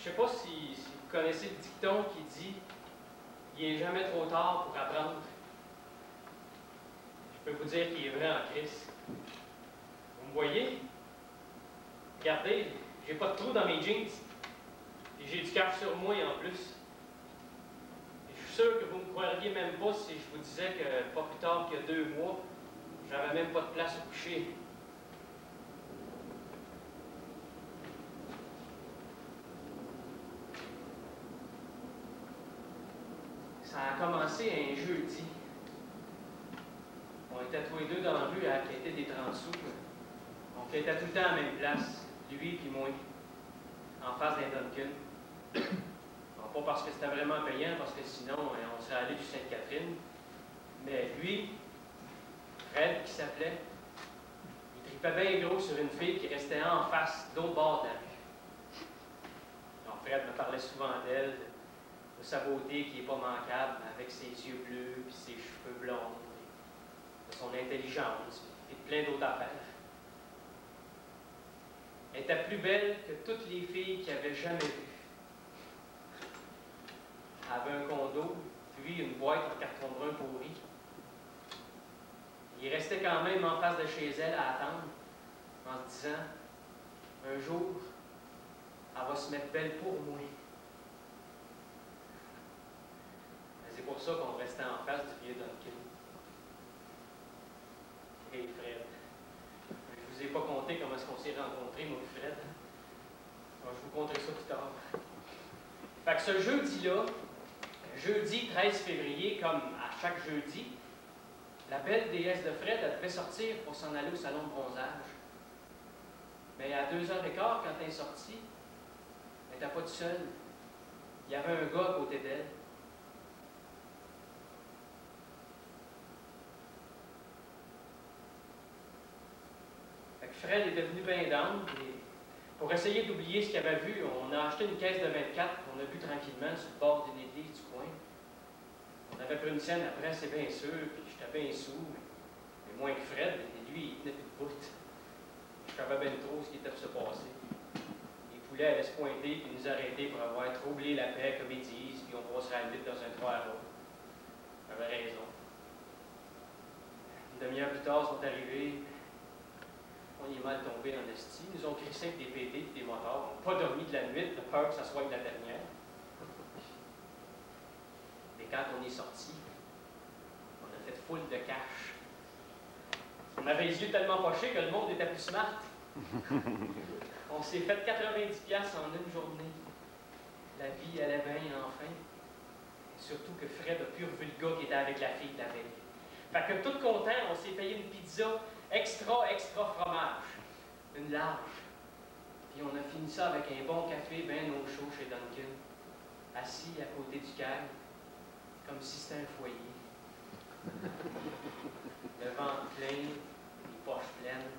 Je sais pas si vous connaissez le dicton qui dit « Il n'est jamais trop tard pour apprendre ». Je peux vous dire qu'il est vrai en Christ. Vous me voyez? Regardez, j'ai pas de trou dans mes jeans. Et j'ai du cash sur moi en plus. Et je suis sûr que vous ne me croiriez même pas si je vous disais que pas plus tard qu'il y a 2 mois, j'avais même pas de place au coucher. Ça a commencé un jeudi. On était tous les deux dans la rue à quêter des 30 sous. On quêtait tout le temps à la même place, lui et moi, en face d'un Dunkin'. Non, pas parce que c'était vraiment payant, parce que sinon, on serait allé du Sainte-Catherine. Mais lui, Fred, qui s'appelait, il tripait bien gros sur une fille qui restait en face, de l'autre bord de la rue. Alors, Fred me parlait souvent d'elle, de sa beauté qui n'est pas manquable, avec ses yeux bleus, puis ses cheveux blonds, de son intelligence, et de plein d'autres affaires. Elle était plus belle que toutes les filles qu'il avait jamais vues. Elle avait un condo, puis une boîte en carton brun pourri. Il restait quand même en face de chez elle à attendre, en se disant, un jour, elle va se mettre belle pour moi. C'est pour ça qu'on restait en face du vieux Dunkin'. Hey Fred, je vous ai pas conté comment est-ce qu'on s'est rencontrés, moi et Fred. Alors, je vous conterai ça plus tard. Fait que ce jeudi-là, jeudi 13 février, comme à chaque jeudi, la belle déesse de Fred, elle devait sortir pour s'en aller au salon de bronzage. Mais à 2h15, quand elle est sortie, elle n'était pas toute seule. Il y avait un gars à côté d'elle. Fait que Fred est devenu bien down. Pour essayer d'oublier ce qu'il avait vu, on a acheté une caisse de 24 qu'on a bu tranquillement sur le bord d'une église du coin. On avait pris une scène après, c'est bien sûr, puis j'étais bien sous, mais moins que Fred, et lui, il tenait plus de bout. Je savais bien trop ce qui était pour se passer. Les poulets allaient se pointer puis nous arrêter pour avoir troublé la paix, comme ils disent, puis on passerait à la limite dans un 3 à l'autre. J'avais raison. Une demi-heure plus tard, ils sont arrivés. On y est mal tombé en esti. Ils nous ont crissé avec des PD et des motards. On n'a pas dormi de la nuit, de peur que ça soit la dernière. Mais quand on est sorti, on a fait foule de cash. On avait les yeux tellement pochés que le monde était plus smart. On s'est fait 90$ en une journée. La vie allait bien enfin. Et surtout que Fred a pu revu le gars qui était avec la fille de la veille. Fait que tout content, on s'est payé une pizza extra fromage. Une large. Puis on a fini ça avec un bon café bien au chaud chez Dunkin'. Assis à côté du câble, comme si c'était un foyer. Le ventre plein, les poches pleines.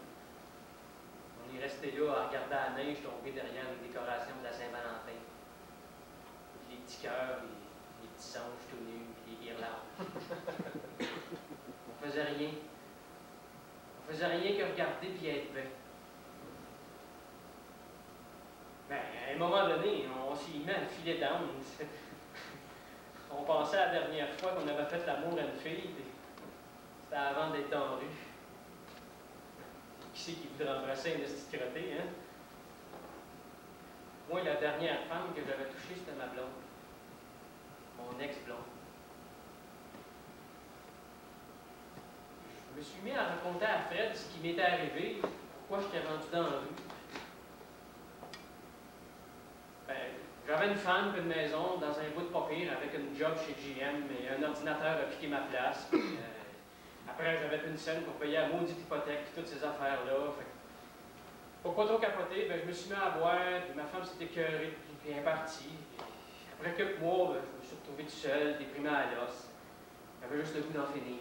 On est resté là à regarder la neige tomber derrière les décorations de la Saint-Valentin. Les petits cœurs, les petits anges tout nus, les guirlandes. On faisait rien. On faisait rien que regarder puis être bien. Ben, à un moment donné, on s'y met à le filet down. On pensait à la dernière fois qu'on avait fait l'amour à une fille, c'était avant d'être dans la rue. Qui c'est qui voudrait embrasser un petit crotté, hein? Moi, la dernière femme que j'avais touchée, c'était ma blonde. Mon ex-blonde. Je me suis mis à raconter à Fred ce qui m'était arrivé, pourquoi j'étais rendu dans la rue. Ben, j'avais une femme, puis une maison, dans un bout de papier, avec une job chez GM, mais un ordinateur a piqué ma place. Puis, après, j'avais une scène pour payer la maudite hypothèque, puis toutes ces affaires-là. Pour pas trop capoter, ben, je me suis mis à boire, puis ma femme s'est écœurée, puis elle est partie. Après quelques mois, ben, je me suis retrouvé tout seul, déprimé à l'os. J'avais juste le goût d'en finir.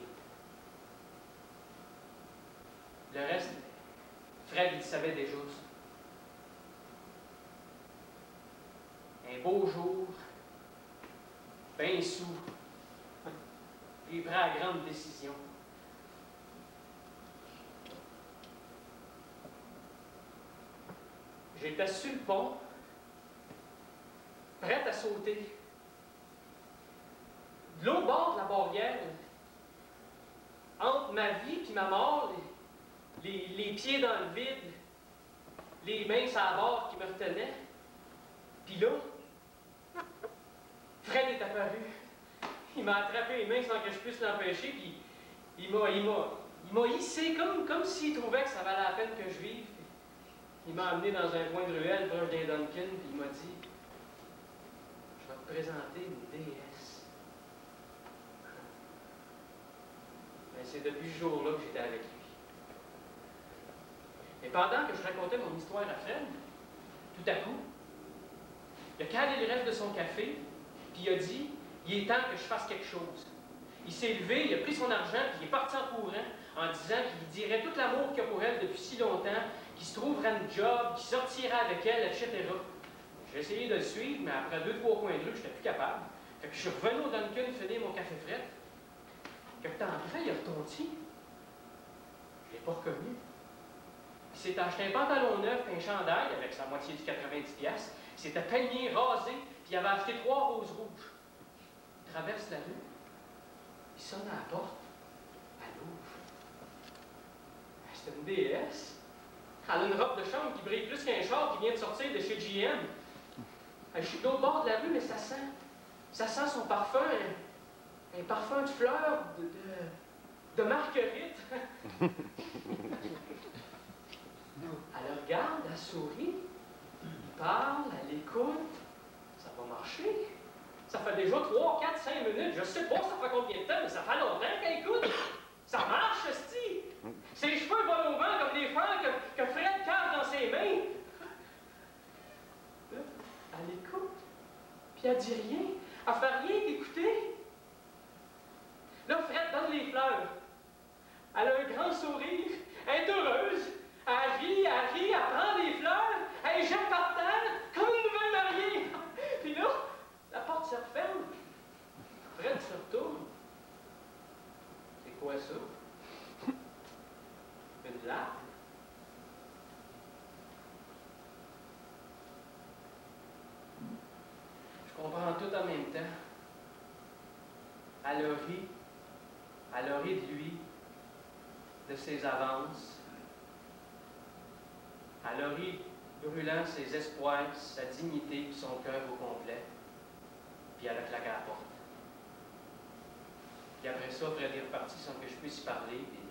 Le reste, Fred, il savait déjà ça. Un beau jour, bien sous, puis il prend la grande décision. J'étais sur le pont, prête à sauter. De l'autre bord de la barrière, entre ma vie et ma mort, les pieds dans le vide, les mains sur la barre qui me retenaient. Puis là, Fred est apparu. Il m'a attrapé les mains sans que je puisse l'empêcher, puis il m'a hissé comme s'il trouvait que ça valait la peine que je vive. Il m'a amené dans un coin de ruelle proche d'un Duncan, puis il m'a dit « Je vais te présenter une déesse. » Mais c'est depuis ce jour-là que j'étais avec lui. Et pendant que je racontais mon histoire à Fred, tout à coup, il a calé le reste de son café, puis il a dit « Il est temps que je fasse quelque chose. » Il s'est levé, il a pris son argent, puis il est parti en courant en disant qu'il dirait tout l'amour qu'il a pour elle depuis si longtemps, qu'il se trouverait un job, qu'il sortirait avec elle, etc. J'ai essayé de le suivre, mais après 2-3 coins de rue, je n'étais plus capable. Fait que je suis revenu au Duncan finir mon café frais. Quelque temps après, il a retondi. Je ne l'ai pas reconnu. Il s'est acheté un pantalon neuf et un chandail avec sa moitié du 90$. Il s'était peigné, rasé, puis il avait acheté 3 roses rouges. Il traverse la rue. Il sonne à la porte. Elle ouvre. C'est une déesse. Elle a une robe de chambre qui brille plus qu'un char qui vient de sortir de chez GM. Je suis de l'autre bord de la rue, mais ça sent son parfum, un parfum de fleurs, de marguerite. Elle regarde, elle sourit, il parle, elle écoute. Ça va marcher. Ça fait déjà 3, 4, 5 minutes, je sais pas ça fait combien de temps, mais ça fait longtemps qu'elle écoute. Ça marche, esti! Ses cheveux volent au vent comme les fleurs que Fred cale dans ses mains. Là, elle écoute, puis elle dit rien. Elle fait rien qu'écouter. Là, Fred donne les fleurs. Elle a un grand sourire. Elle est heureuse. Elle prend les fleurs. Elle les jette par terre comme une nouvelle mariée. Puis là, la porte se referme. Fred se retourne. C'est quoi ça? Une larme? Je comprends tout en même temps. Elle a ri de lui, de ses avances. Elle a ri brûlant ses espoirs, sa dignité et son cœur au complet. Puis elle a claqué à la porte. Puis après ça, Fred est reparti sans que je puisse y parler. Puis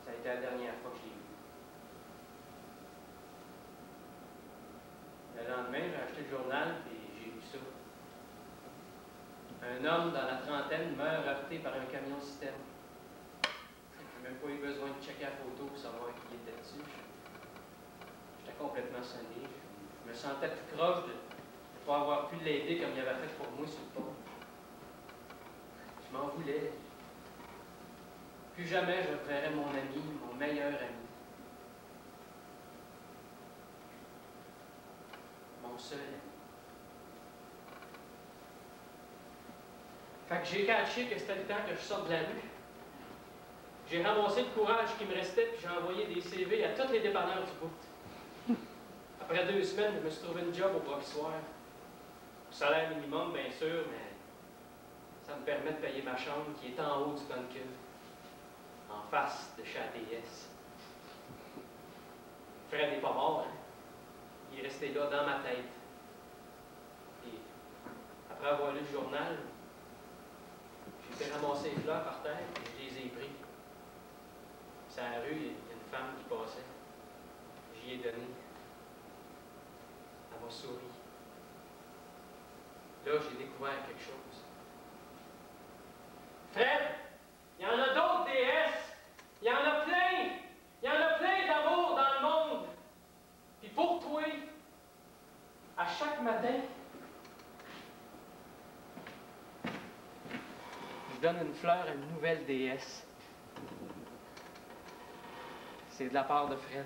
ça a été la dernière fois que je l'ai vu. Le lendemain, j'ai acheté le journal et j'ai lu ça. Un homme dans la trentaine meurt heurté par un camion-citerne. J'ai même pas eu besoin de checker la photo pour savoir qui était dessus. J'étais complètement sonné. Je me sentais tout croche de ne pas avoir pu l'aider comme il avait fait pour moi sur le pont. Je m'en voulais. Plus jamais je reverrai mon ami, mon meilleur ami. Mon seul ami. Fait que j'ai catché que c'était le temps que je sorte de la rue. J'ai ramassé le courage qui me restait, puis j'ai envoyé des CV à tous les dépanneurs du bout. Après 2 semaines, je me suis trouvé une job au provisoire. Salaire minimum, bien sûr, mais ça me permet de payer ma chambre qui est en haut du Duncan, en face de chez ATS. Fred n'est pas mort, hein? Il est resté là dans ma tête. Et après avoir lu le journal, j'ai fait ramasser les fleurs par terre et je les ai pris. Puis à la rue, il y a une femme qui passait. J'y ai donné. Elle m'a souri. Là, j'ai découvert quelque chose. Fred, il y en a d'autres déesses. Il y en a plein. Il y en a plein d'amour dans le monde. Puis pour toi, à chaque matin, je donne une fleur à une nouvelle déesse. C'est de la part de Fred.